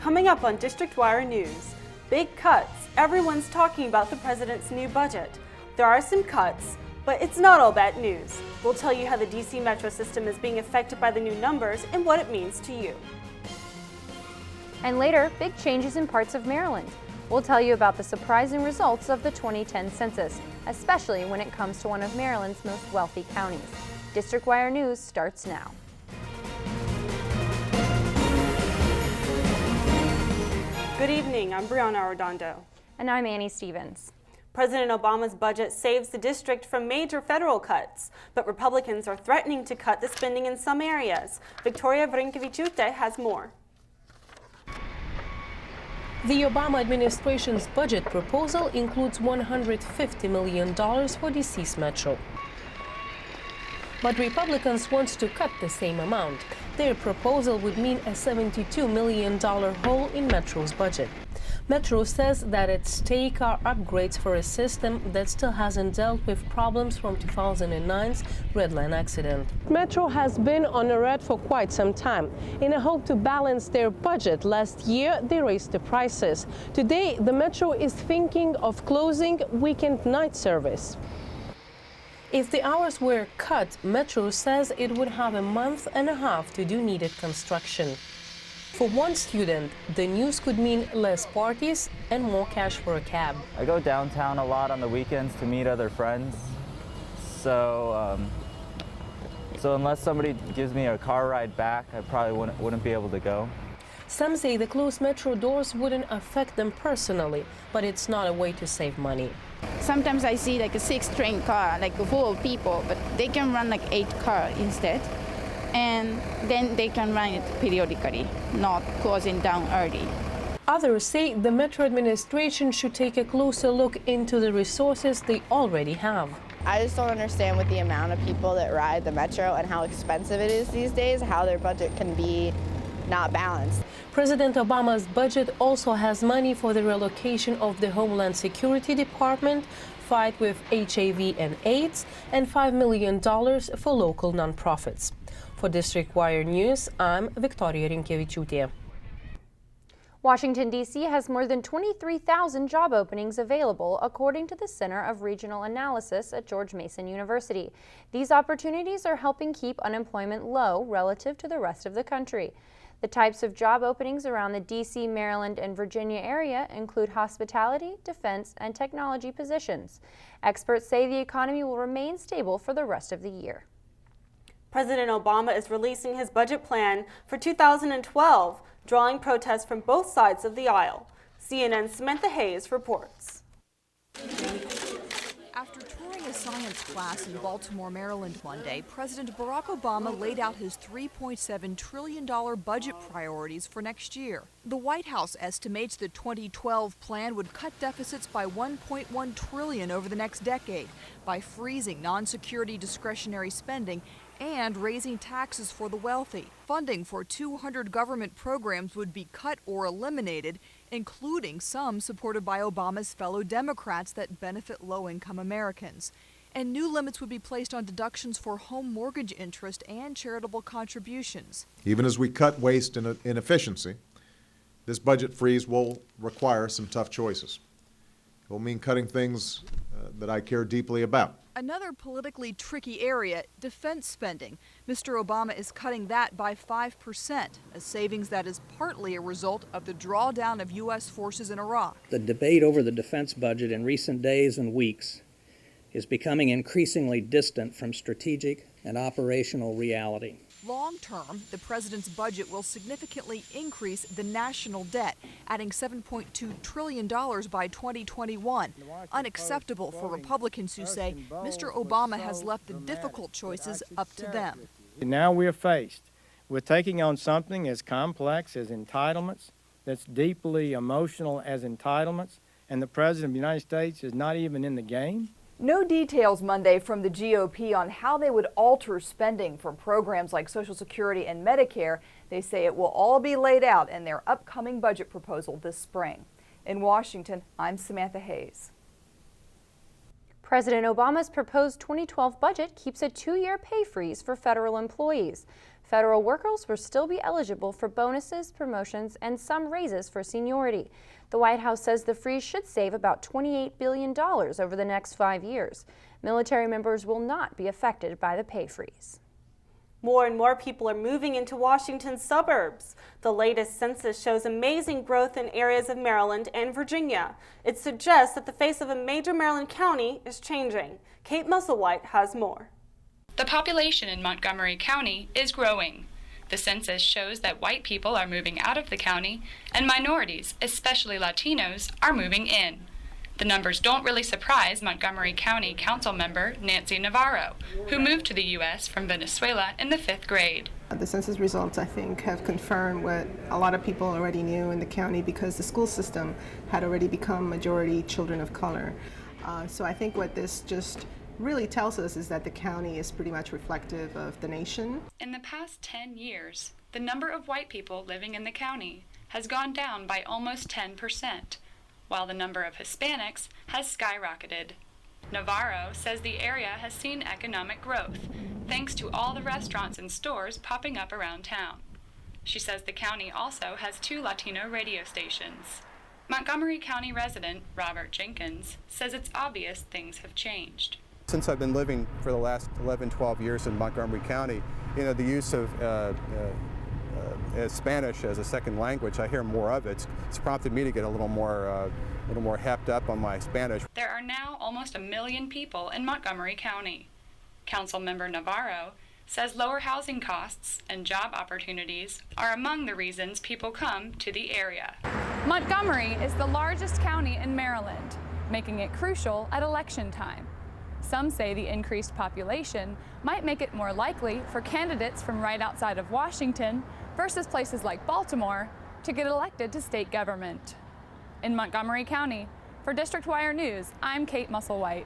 Coming up on District Wire News, big cuts. Everyone's talking about the president's new budget. There are some cuts, but it's not all bad news. We'll tell you how the DC Metro system is being affected by the new numbers and what it means to you. And later, big changes in parts of Maryland. We'll tell you about the surprising results of the 2010 census, especially when it comes to one of Maryland's most wealthy counties. District Wire News starts now. Good evening, I'm Brianna Arredondo. And I'm Annie Stevens. President Obama's budget saves the district from major federal cuts, but Republicans are threatening to cut the spending in some areas. Victoria Vrinkevichute has more. The Obama administration's budget proposal includes $150 million for DC's Metro. But Republicans want to cut the same amount. Their proposal would mean a $72 million hole in Metro's budget. Metro says that its stake are upgrades for a system that still hasn't dealt with problems from 2009's Redline accident. Metro has been on the red for quite some time. In a hope to balance their budget, last year they raised the prices. Today, the Metro is thinking of closing weekend night service. If the hours were cut, Metro says it would have a month and a half to do needed construction. For one student, the news could mean less parties and more cash for a cab. I go downtown a lot on the weekends to meet other friends. So unless somebody gives me a car ride back, I probably wouldn't be able to go. Some say the closed Metro doors wouldn't affect them personally, but it's not a way to save money. Sometimes I see like a 6-train car, like full of people, but they can run like 8 cars instead. And then they can run it periodically, not closing down early. Others say the Metro administration should take a closer look into the resources they already have. I just don't understand with the amount of people that ride the Metro and how expensive it is these days, how their budget can be not balanced. President Obama's budget also has money for the relocation of the Homeland Security Department, fight with HIV and AIDS, and $5 million for local nonprofits. For District Wire News, I'm Victoria Rinkevichute. Washington, D.C. has more than 23,000 job openings available, according to the Center of Regional Analysis at George Mason University. These opportunities are helping keep unemployment low relative to the rest of the country. The types of job openings around the D.C., Maryland, and Virginia area include hospitality, defense, and technology positions. Experts say the economy will remain stable for the rest of the year. President Obama is releasing his budget plan for 2012, drawing protests from both sides of the aisle. CNN's Samantha Hayes reports. After touring a science class in Baltimore, Maryland Monday, President Barack Obama laid out his $3.7 trillion budget priorities for next year. The White House estimates the 2012 plan would cut deficits by $1.1 trillion over the next decade by freezing non-security discretionary spending and raising taxes for the wealthy. Funding for 200 government programs would be cut or eliminated, including some supported by Obama's fellow Democrats that benefit low-income Americans. And new limits would be placed on deductions for home mortgage interest and charitable contributions. Even as we cut waste and inefficiency, this budget freeze will require some tough choices. It will mean cutting things that I care deeply about. Another politically tricky area, defense spending. Mr. Obama is cutting that by 5%, a savings that is partly a result of the drawdown of U.S. forces in Iraq. The debate over the defense budget in recent days and weeks is becoming increasingly distant from strategic and operational reality. Long term, the president's budget will significantly increase the national debt, adding $7.2 trillion by 2021. Unacceptable for Republicans who say Mr. Obama has left the difficult choices up to them. Now we're faced with taking on something as complex as entitlements, that's deeply emotional as entitlements, and the President of the United States is not even in the game. No details Monday from the GOP on how they would alter spending for programs like Social Security and Medicare. They say it will all be laid out in their upcoming budget proposal this spring. In Washington, I'm Samantha Hayes. President Obama's proposed 2012 budget keeps a 2-year pay freeze for federal employees. Federal workers will still be eligible for bonuses, promotions, and some raises for seniority. The White House says the freeze should save about $28 billion over the next 5 years. Military members will not be affected by the pay freeze. More and more people are moving into Washington's suburbs. The latest census shows amazing growth in areas of Maryland and Virginia. It suggests that the face of a major Maryland county is changing. Kate Musselwhite has more. The population in Montgomery County is growing. The census shows that white people are moving out of the county and minorities, especially Latinos, are moving in. The numbers don't really surprise Montgomery County Council member Nancy Navarro, who moved to the U.S. from Venezuela in the 5th grade. The census results, I think, have confirmed what a lot of people already knew in the county because the school system had already become majority children of color. So I think what this just really tells us is that the county is pretty much reflective of the nation. In the past 10 years, the number of white people living in the county has gone down by almost 10%. While the number of Hispanics has skyrocketed. Navarro says the area has seen economic growth, thanks to all the restaurants and stores popping up around town. She says the county also has 2 Latino radio stations. Montgomery County resident Robert Jenkins says it's obvious things have changed. Since I've been living for the last 11, 12 years in Montgomery County, the use of Spanish as a second language, I hear more of it. It's prompted me to get a little more hepped up on my Spanish. There are now almost 1 million people in Montgomery County. Councilmember Navarro says lower housing costs and job opportunities are among the reasons people come to the area. Montgomery is the largest county in Maryland, making it crucial at election time. Some say the increased population might make it more likely for candidates from right outside of Washington versus places like Baltimore to get elected to state government. In Montgomery County, for District Wire News, I'm Kate Musselwhite.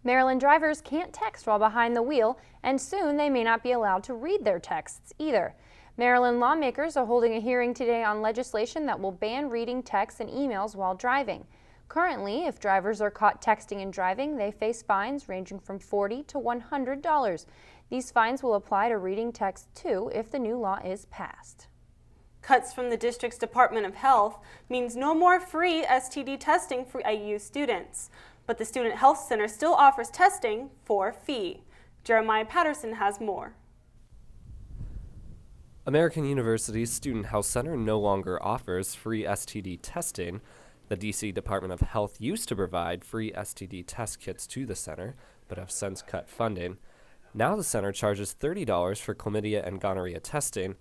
Maryland drivers can't text while behind the wheel, and soon they may not be allowed to read their texts either. Maryland lawmakers are holding a hearing today on legislation that will ban reading texts and emails while driving. Currently, if drivers are caught texting and driving, they face fines ranging from $40 to $100. These fines will apply to reading text too if the new law is passed. Cuts from the district's Department of Health means no more free STD testing for AU students. But the Student Health Center still offers testing for a fee. Jeremiah Patterson has more. American University's Student Health Center no longer offers free STD testing. The D.C. Department of Health used to provide free STD test kits to the center, but have since cut funding. Now the center charges $30 for chlamydia and gonorrhea testing,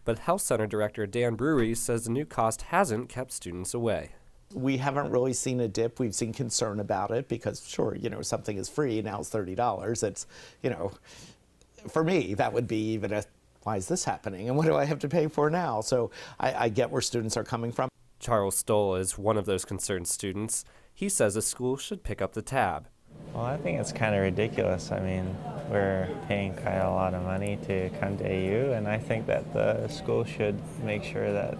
but Health Center Director Dan Brewery says the new cost hasn't kept students away. We haven't really seen a dip. We've seen concern about it because, sure, something is free, now it's $30. It's, for me, that would be even a, why is this happening? And what do I have to pay for now? So I get where students are coming from. Charles Stoll is one of those concerned students. He says a school should pick up the tab. Well, I think it's kind of ridiculous. I mean, we're paying kind of a lot of money to come to AU, and I think that the school should make sure that,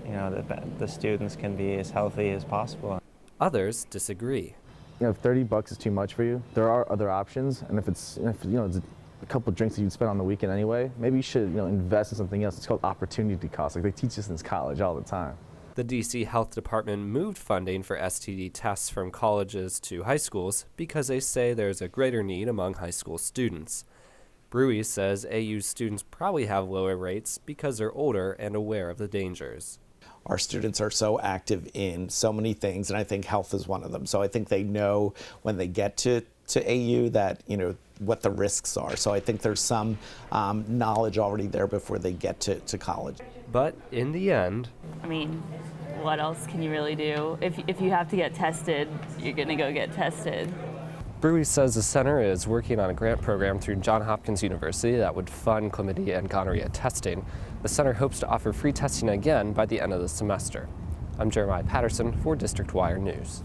that the students can be as healthy as possible. Others disagree. If $30 is too much for you, there are other options, and if it's a couple of drinks that you'd spend on the weekend anyway, maybe you should invest in something else. It's called opportunity cost. Like they teach us in college all the time. The D.C. Health Department moved funding for STD tests from colleges to high schools because they say there's a greater need among high school students. Brewery says AU students probably have lower rates because they're older and aware of the dangers. Our students are so active in so many things, and I think health is one of them. So I think they know when they get to AU that, what the risks are. So I think there's some knowledge already there before they get to college. But in the end, what else can you really do? If you have to get tested, you're going to go get tested. Brewery says the center is working on a grant program through Johns Hopkins University that would fund chlamydia and gonorrhea testing. The center hopes to offer free testing again by the end of the semester. I'm Jeremiah Patterson for District Wire News.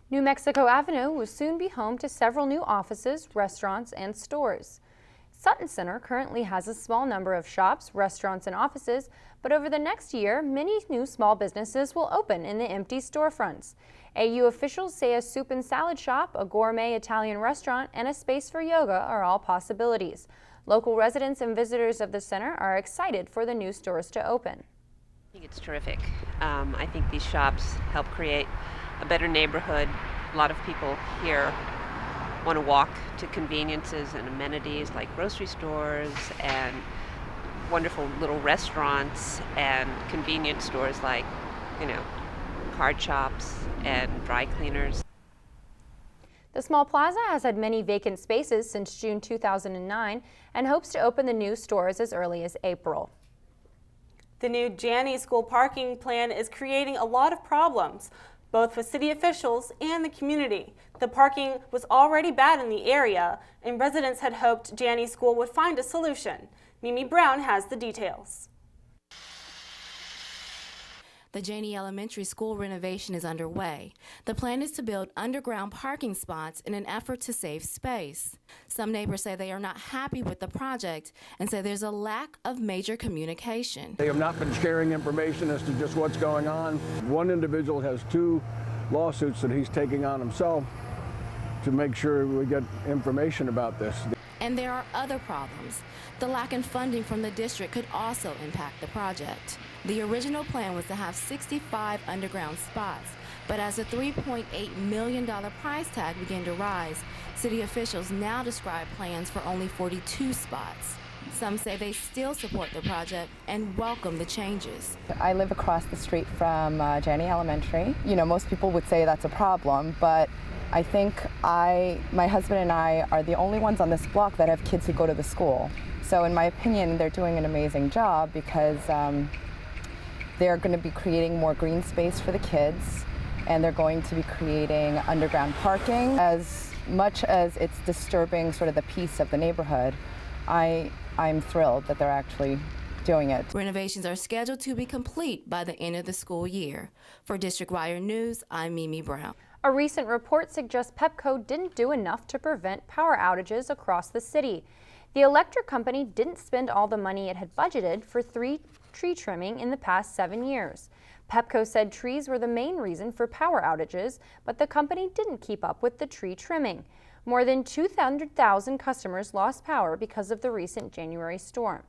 New Mexico Avenue will soon be home to several new offices, restaurants, and stores. Sutton Center currently has a small number of shops, restaurants, and offices, but over the next year, many new small businesses will open in the empty storefronts. AU officials say a soup and salad shop, a gourmet Italian restaurant, and a space for yoga are all possibilities. Local residents and visitors of the center are excited for the new stores to open. I think it's terrific. I think these shops help create a better neighborhood. A lot of people here want to walk to conveniences and amenities like grocery stores and wonderful little restaurants and convenience stores like, card shops and dry cleaners. The small plaza has had many vacant spaces since June 2009 and hopes to open the new stores as early as April. The new Janney School parking plan is creating a lot of problems, both with city officials and the community. The parking was already bad in the area, and residents had hoped Janney School would find a solution. Mimi Brown has the details. The Janney Elementary School renovation is underway. The plan is to build underground parking spots in an effort to save space. Some neighbors say they are not happy with the project and say there's a lack of major communication. They have not been sharing information as to just what's going on. One individual has 2 lawsuits that he's taking on himself to make sure we get information about this. And there are other problems. The lack in funding from the district could also impact the project. The original plan was to have 65 underground spots, but as the $3.8 million price tag began to rise, city officials now describe plans for only 42 spots. Some say they still support the project and welcome the changes. I live across the street from Janney Elementary. Most people would say that's a problem, but I think my husband and I are the only ones on this block that have kids who go to the school. So in my opinion, they're doing an amazing job because they're going to be creating more green space for the kids, and they're going to be creating underground parking. As much as it's disturbing sort of the peace of the neighborhood, I'm thrilled that they're actually doing it. Renovations are scheduled to be complete by the end of the school year. For District Wire News, I'm Mimi Brown. A recent report suggests Pepco didn't do enough to prevent power outages across the city. The electric company didn't spend all the money it had budgeted for tree trimming in the past 7 years. Pepco said trees were the main reason for power outages, but the company didn't keep up with the tree trimming. More than 200,000 customers lost power because of the recent January storm.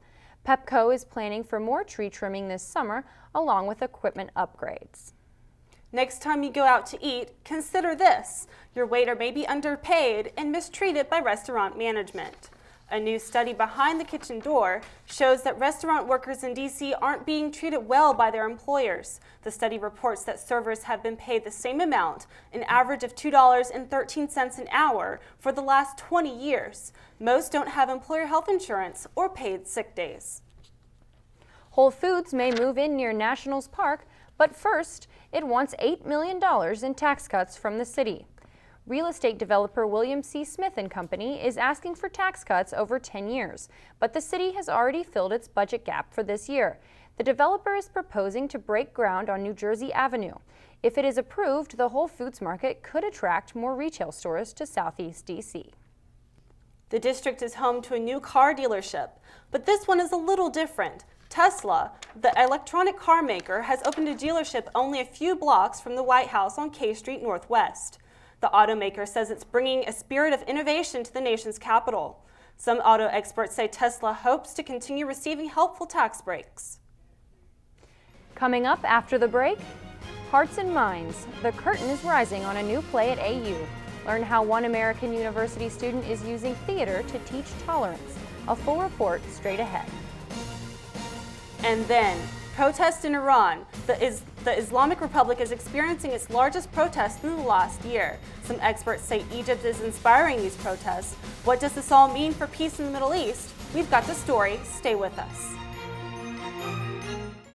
Pepco is planning for more tree trimming this summer, along with equipment upgrades. Next time you go out to eat, consider this. Your waiter may be underpaid and mistreated by restaurant management. A new study behind the kitchen door shows that restaurant workers in D.C. aren't being treated well by their employers. The study reports that servers have been paid the same amount, an average of $2.13 an hour, for the last 20 years. Most don't have employer health insurance or paid sick days. Whole Foods may move in near Nationals Park, but first, it wants $8 million in tax cuts from the city. Real estate developer William C. Smith & Company is asking for tax cuts over 10 years, but the city has already filled its budget gap for this year. The developer is proposing to break ground on New Jersey Avenue. If it is approved, the Whole Foods market could attract more retail stores to Southeast D.C. The district is home to a new car dealership, but this one is a little different. Tesla, the electronic car maker, has opened a dealership only a few blocks from the White House on K Street Northwest. The automaker says it's bringing a spirit of innovation to the nation's capital. Some auto experts say Tesla hopes to continue receiving helpful tax breaks. Coming up after the break, Hearts and Minds. The curtain is rising on a new play at AU. Learn how one American university student is using theater to teach tolerance. A full report straight ahead. And then, protests in Iran. The Islamic Republic is experiencing its largest protest in the last year. Some experts say Egypt is inspiring these protests. What does this all mean for peace in the Middle East? We've got the story. Stay with us.